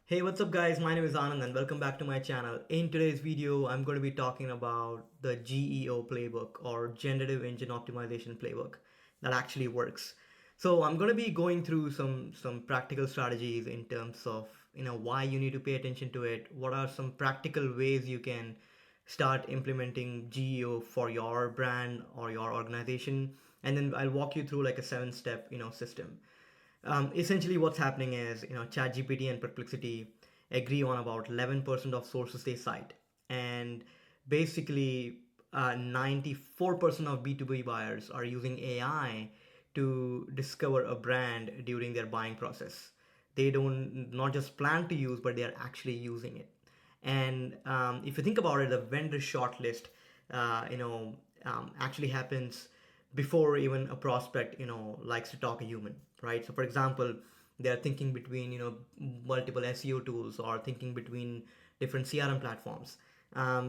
Hey, what's up guys? My name is Anand and welcome back to my channel. In today's video, I'm going to be talking about the GEO playbook or Generative Engine Optimization playbook that actually works. So I'm going to be going through some practical strategies in terms of, why you need to pay attention to it. What are some practical ways you can start implementing GEO for your brand or your organization? And then I'll walk you through like a 7-step, system. Essentially, what's happening is, ChatGPT and Perplexity agree on about 11% of sources they cite, and basically, 94% of B2B buyers are using AI to discover a brand during their buying process. They don't not just plan to use, but they are actually using it. And if you think about it, the vendor shortlist, actually happens before even a prospect, likes to talk a human, right? So, for example, they're thinking between, multiple SEO tools or thinking between different CRM platforms.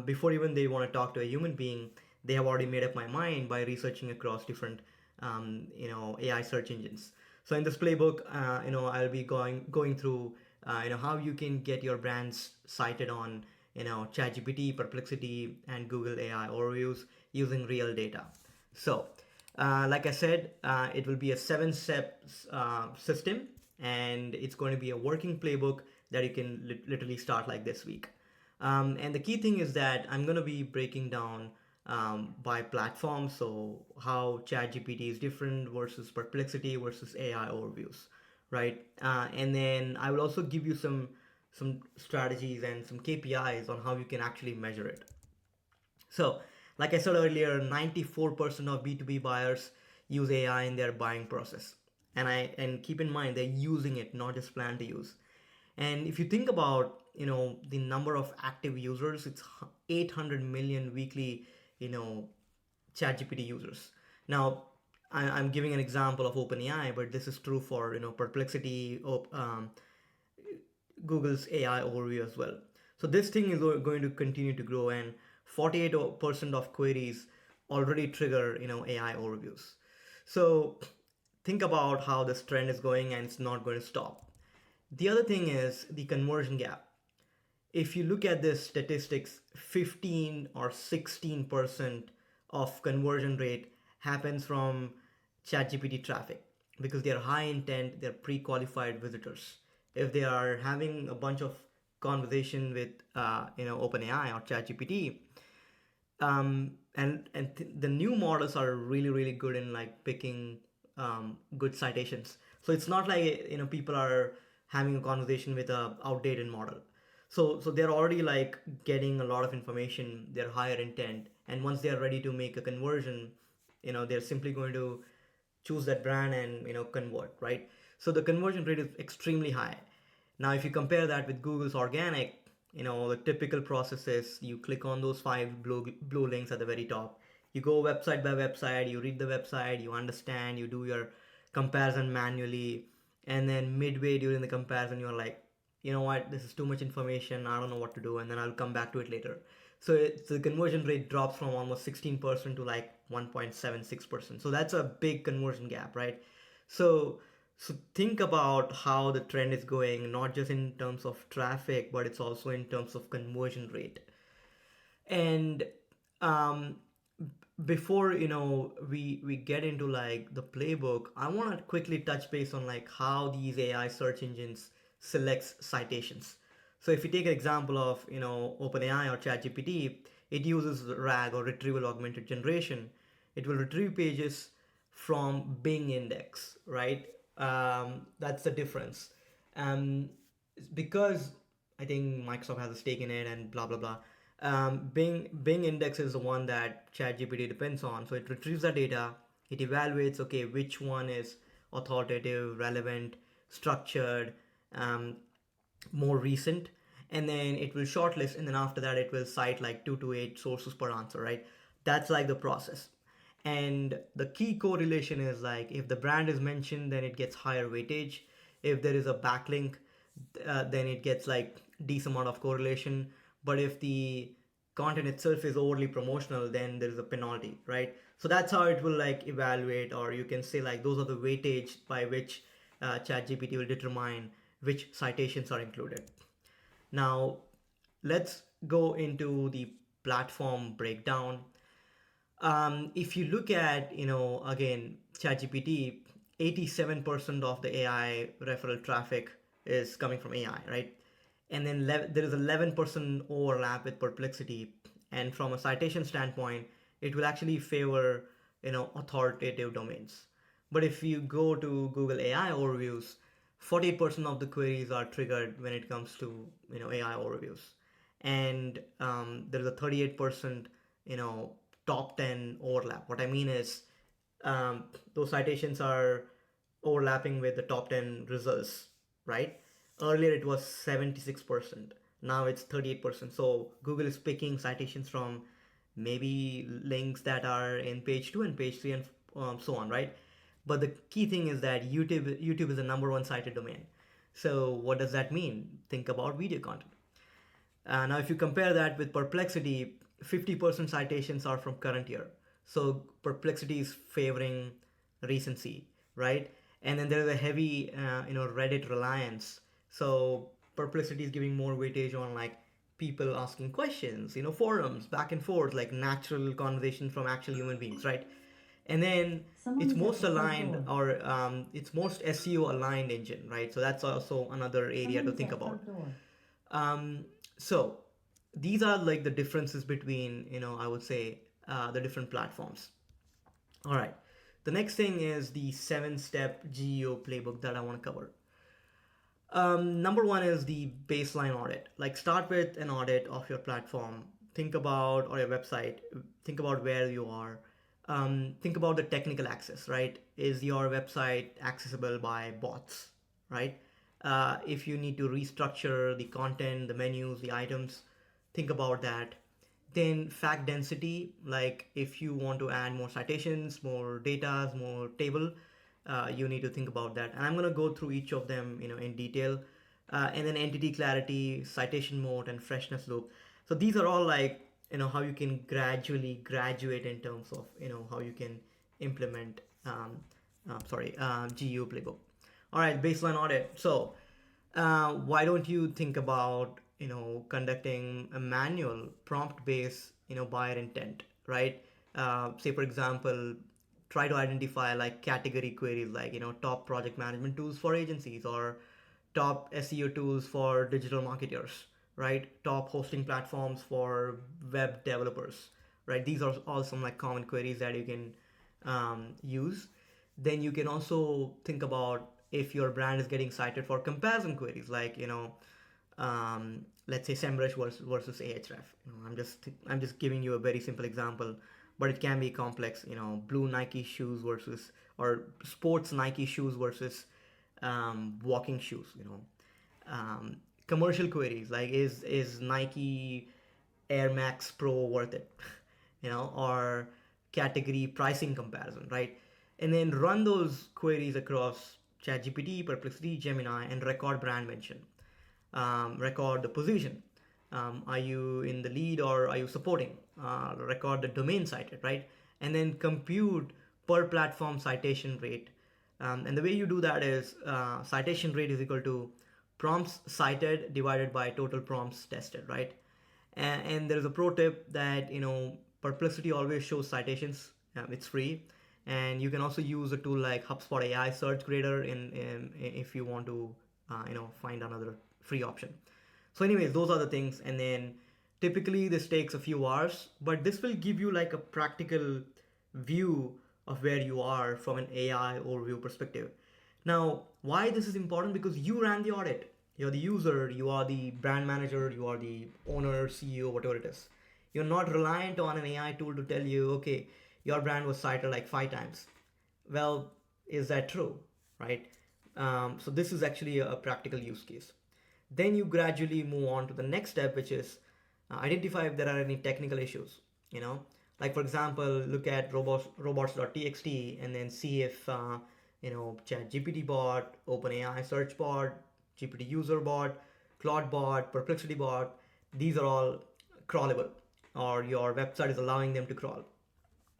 Before even they want to talk to a human being, they have already made up my mind by researching across different, AI search engines. So in this playbook, I'll be going through, how you can get your brands cited on, ChatGPT, Perplexity, and Google AI overviews using real data. So, like I said, it will be a 7-step system, and it's going to be a working playbook that you can literally start like this week. And the key thing is that I'm going to be breaking down by platform, so how ChatGPT is different versus Perplexity versus AI overviews, right? And then I will also give you some strategies and some KPIs on how you can actually measure it. So, like I said earlier, 94% of B2B buyers use AI in their buying process. And keep in mind they're using it, not just plan to use. And if you think about, the number of active users, it's 800 million weekly, you know, ChatGPT users. Now, I'm giving an example of OpenAI, but this is true for, Perplexity, Google's AI overview as well. So this thing is going to continue to grow, and 48% of queries already trigger, AI overviews. So think about how this trend is going, and it's not going to stop. The other thing is the conversion gap. If you look at this statistics, 15 or 16% of conversion rate happens from ChatGPT traffic because they're high intent, they're pre-qualified visitors. If they are having a bunch of conversation with OpenAI or ChatGPT, the new models are really good in like picking good citations. So it's not like people are having a conversation with a outdated model. So they're already like getting a lot of information. They're higher intent, and once they are ready to make a conversion, they're simply going to choose that brand and convert, right? So the conversion rate is extremely high. Now if you compare that with Google's organic, the typical process is you click on those 5 blue links at the very top, you go website by website, you read the website, you understand, you do your comparison manually, and then midway during the comparison you're like, you know what, this is too much information, I don't know what to do, and then I'll come back to it later. So the conversion rate drops from almost 16% to like 1.76%. So that's a big conversion gap, right? So think about how the trend is going, not just in terms of traffic, but it's also in terms of conversion rate. And um, before we get into like the playbook, I want to quickly touch base on like how these AI search engines selects citations. So if you take an example of OpenAI or ChatGPT, it uses RAG or retrieval augmented generation. It will retrieve pages from Bing index, right? That's the difference. Um, because I think Microsoft has a stake in it and blah blah blah. Bing index is the one that ChatGPT depends on. So it retrieves the data, it evaluates, okay, which one is authoritative, relevant, structured, um, more recent, and then it will shortlist, and then after that it will cite like 2 to 8 sources per answer, right? That's like the process. And the key correlation is like if the brand is mentioned, then it gets higher weightage. If there is a backlink, then it gets like decent amount of correlation. But if the content itself is overly promotional, then there is a penalty, right? So that's how it will like evaluate, or you can say like those are the weightage by which ChatGPT will determine which citations are included. Now, let's go into the platform breakdown. If you look at, again, ChatGPT, 87% of the AI referral traffic is coming from AI, right? And then there is 11% overlap with Perplexity. And from a citation standpoint, it will actually favor, authoritative domains. But if you go to Google AI overviews, 48% of the queries are triggered when it comes to, AI overviews. And there is a 38%, top 10 overlap. What I mean is, those citations are overlapping with the top 10 results, right? Earlier it was 76%. Now it's 38%. So Google is picking citations from maybe links that are in page 2 and page 3 and so on, right? But the key thing is that YouTube is the number one cited domain. So what does that mean? Think about video content. Now, if you compare that with Perplexity, 50% citations are from current year. So Perplexity is favoring recency, right? And then there is a heavy, Reddit reliance. So Perplexity is giving more weightage on like people asking questions, forums, back and forth, like natural conversation from actual human beings, right? And then Someone it's is at most the front aligned, door. or it's most SEO aligned engine, right? So that's also another area Someone to is think at about. front door. So these are like the differences between, I would say, the different platforms. All right. The next thing is the 7-step GEO playbook that I want to cover. Number one is the baseline audit. Like, start with an audit of your platform. Think about, or your website. Think about where you are. Think about the technical access, right? Is your website accessible by bots, right? If you need to restructure the content, the menus, the items, think about that. Then fact density, like if you want to add more citations, more data, more table, you need to think about that. And I'm going to go through each of them, in detail. And then entity clarity, citation mode, and freshness loop. So these are all like, how you can gradually graduate in terms of, how you can implement, GU playbook. All right, baseline audit. So why don't you think about, conducting a manual prompt based, buyer intent, right? Say for example, try to identify like category queries, like, top project management tools for agencies, or top SEO tools for digital marketers, right? Top hosting platforms for web developers, right? These are all some like common queries that you can use. Then you can also think about if your brand is getting cited for comparison queries, like, let's say SEMrush versus Ahref. I'm just giving you a very simple example, but it can be complex. Blue Nike shoes versus, or sports Nike shoes versus walking shoes. Commercial queries, like, is Nike Air Max Pro worth it? Or category pricing comparison, right? And then run those queries across ChatGPT, Perplexity, Gemini, and record brand mention. Record the position. Are you in the lead or are you supporting? Record the domain cited, right? And then compute per platform citation rate. And the way you do that is citation rate is equal to prompts cited divided by total prompts tested, right? And there is a pro tip that, Perplexity always shows citations. It's free, and you can also use a tool like HubSpot AI Search Grader in if you want to, find another free option. So, anyways, those are the things. And then typically this takes a few hours, but this will give you like a practical view of where you are from an AI overview perspective. Now, why this is important? Because you ran the audit. You're the user, you are the brand manager, you are the owner, CEO, whatever it is. You're not reliant on an AI tool to tell you, okay, your brand was cited like 5 times. Well, is that true, right? So this is actually a practical use case. Then you gradually move on to the next step, which is identify if there are any technical issues. You know, like for example, look at robots.txt and then see if ChatGPT bot, OpenAI search bot, GPT user bot, Claude bot, Perplexity bot. These are all crawlable, or your website is allowing them to crawl.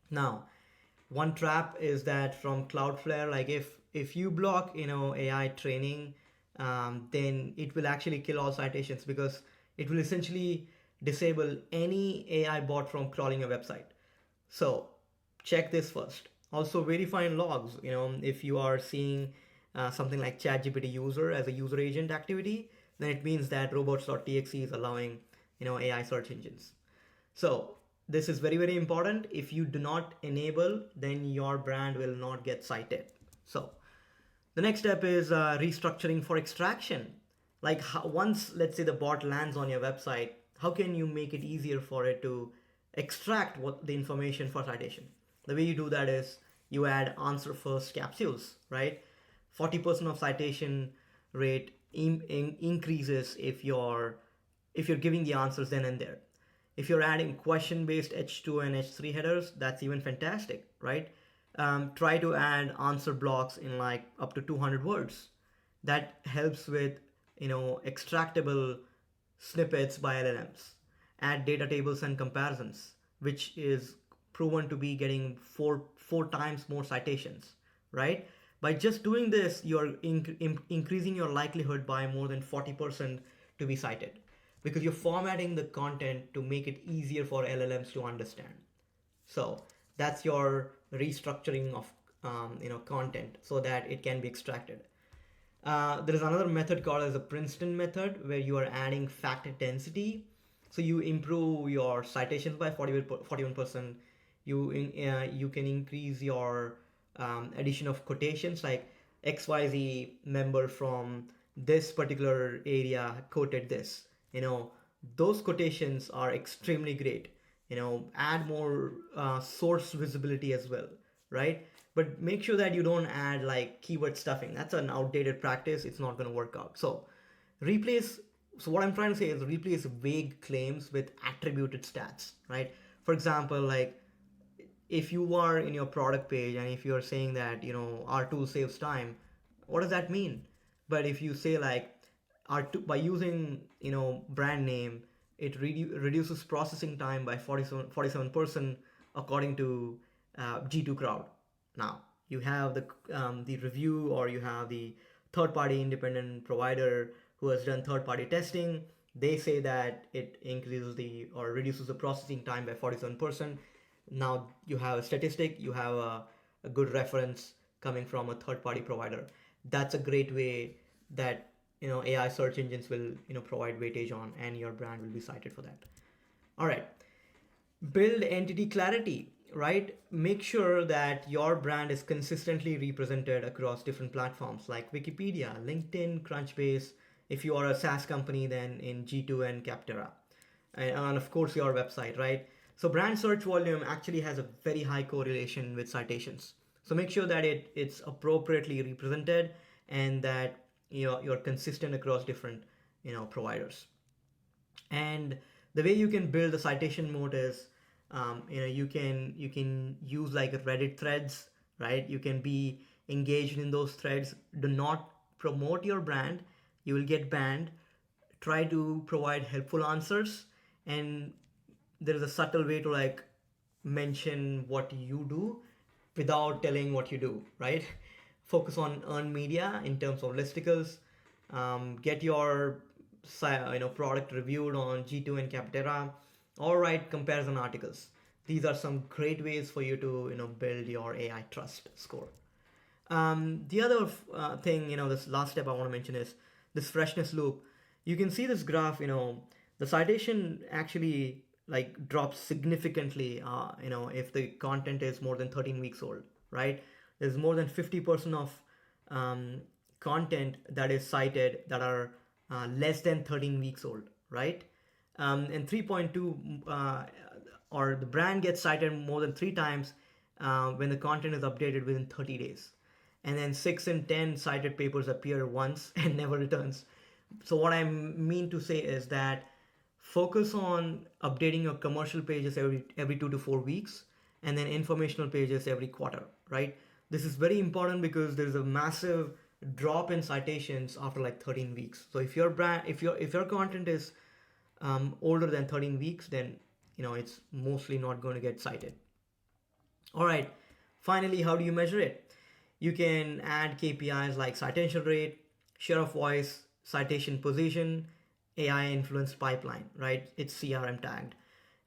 Now, one trap is that from Cloudflare, like if you block AI training, then it will actually kill all citations, because it will essentially disable any AI bot from crawling your website. So check this first. Also, verifying logs. If you are seeing something like ChatGPT user as a user agent activity, then it means that robots.txt is allowing AI search engines. So this is very, very important. If you do not enable, then your brand will not get cited. So the next step is restructuring for extraction. Like once, let's say, the bot lands on your website, how can you make it easier for it to extract what the information for citation? The way you do that is you add answer first capsules, right? 40% of citation rate increases if you're giving the answers then and there. If you're adding question-based H2 and H3 headers, that's even fantastic, right? Try to add answer blocks in like up to 200 words. That helps with extractable snippets by LLMs. Add data tables and comparisons, which is proven to be getting four times more citations, right? By just doing this, you're increasing your likelihood by more than 40% to be cited, because you're formatting the content to make it easier for LLMs to understand. So that's your restructuring of content so that it can be extracted. There is another method called as a Princeton method, where you are adding fact density. So you improve your citations by 41%. You can increase your addition of quotations, like XYZ member from this particular area quoted this. Those quotations are extremely great. Add more source visibility as well, right? But make sure that you don't add like keyword stuffing. That's an outdated practice. It's not going to work out. Replace so what I'm trying to say is replace vague claims with attributed stats, right? For example, like if you are in your product page and if you're saying that our tool saves time, what does that mean? But if you say like by using brand name, it reduces processing time by 47% according to G2 Crowd. Now you have the review, or you have the third party independent provider who has done third party testing. They say that it increases or reduces the processing time by 47%. Now you have a statistic, you have a good reference coming from a third party provider. That's a great way that AI search engines will provide weightage on, and your brand will be cited for that. All right, build entity clarity, right? Make sure that your brand is consistently represented across different platforms like Wikipedia, LinkedIn, Crunchbase. If you are a SaaS company, then in G2 and Capterra, and of course your website, right? So brand search volume actually has a very high correlation with citations. So make sure that it's appropriately represented, and that you're consistent across different providers. And the way you can build a citation moat is you can use like Reddit threads, right? You can be engaged in those threads. Do not promote your brand, you will get banned. Try to provide helpful answers, and there is a subtle way to like mention what you do without telling what you do, right? Focus on earned media in terms of listicles. Get your product reviewed on G2 and Capterra, or write comparison articles. These are some great ways for you to build your AI trust score. The other thing, this last step I want to mention is this freshness loop. You can see this graph. The citation actually like drops significantly. If the content is more than 13 weeks old, right? There's more than 50% of content that is cited that are less than 13 weeks old, right? And 3.2 or the brand gets cited more than 3 times when the content is updated within 30 days. And then 6 and 10 cited papers appear once and never returns. So what I mean to say is that focus on updating your commercial pages every 2 to 4 weeks, and then informational pages every quarter, right? This is very important because there's a massive drop in citations after like 13 weeks. So if your content is older than 13 weeks, then it's mostly not going to get cited. All right, finally, how do you measure it? You can add KPIs like citation rate, share of voice, citation position, AI influenced pipeline, right? It's CRM tagged.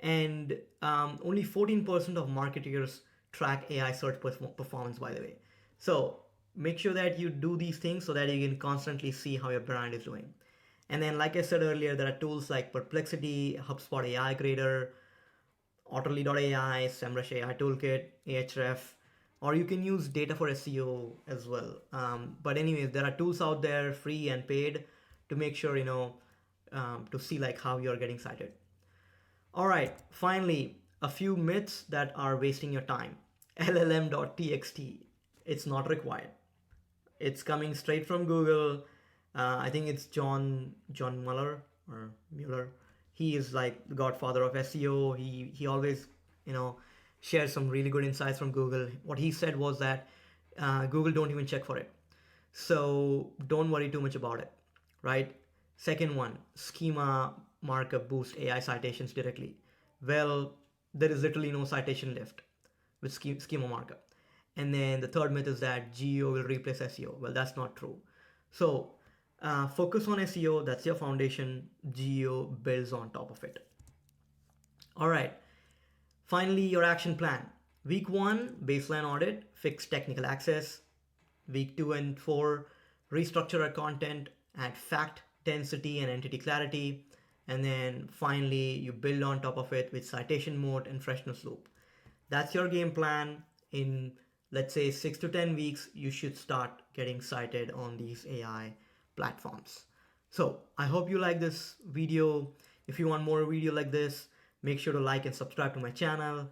And only 14% of marketers track AI search performance, by the way. So make sure that you do these things so that you can constantly see how your brand is doing. And then, like I said earlier, there are tools like Perplexity, HubSpot AI Grader, Otterly.ai, SEMrush AI Toolkit, Ahref, or you can use data for SEO as well. But anyways, there are tools out there, free and paid, to make sure to see like how you're getting cited. All right, finally, a few myths that are wasting your time. LLM.txt, it's not required. It's coming straight from Google. I think it's John Mueller or Mueller. He is like the godfather of SEO. He always shares some really good insights from Google. What he said was that Google don't even check for it, so don't worry too much about it, right? Second one, schema markup boost AI citations directly. Well, there is literally no citation left with schema markup. And then the third myth is that GEO will replace SEO. Well, that's not true. So focus on SEO. That's your foundation. GEO builds on top of it. All right. Finally, your action plan. Week 1, baseline audit, fix technical access. Week 2 and 4, restructure our content, add fact density and entity clarity. And then finally, you build on top of it with citation mode and freshness loop. That's your game plan. In, let's say, 6 to 10 weeks, you should start getting cited on these AI platforms. So I hope you like this video. If you want more video like this, make sure to like and subscribe to my channel.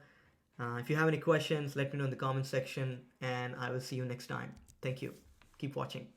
If you have any questions, let me know in the comment section, and I will see you next time. Thank you. Keep watching.